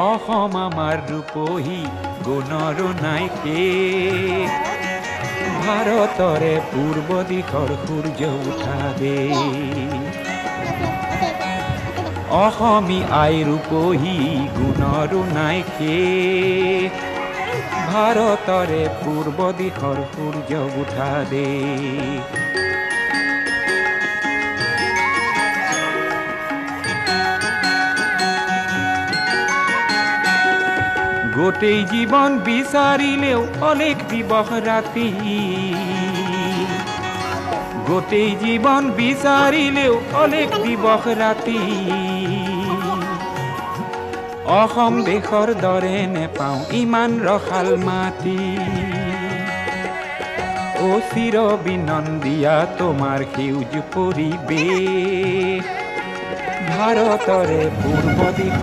অসম আমাৰ ৰূপহী গুণৰো নাই শেষ ভাৰতৰে পূৰ্ব দিশৰ সূৰ্য উঠা দেশ অসমী আই ৰূপহী গুণৰো নাই শেষ ভাৰতৰে পূৰ্ব দিশৰ সূৰ্য উঠা দেশ গোটেই জীৱন বিচাৰিলেও অলেখ দিবস ৰাতি গোটেই জীৱন বিচাৰিলেও অলেখ দিবস ৰাতি অসম দেশৰ দৰে নেপাওঁ ইমান ৰসাল মাটি চিৰ বিনন্দিয়া তোমাৰ সেউজ পৰিৱেশ ভাৰতৰে পূৰ্ব দিশ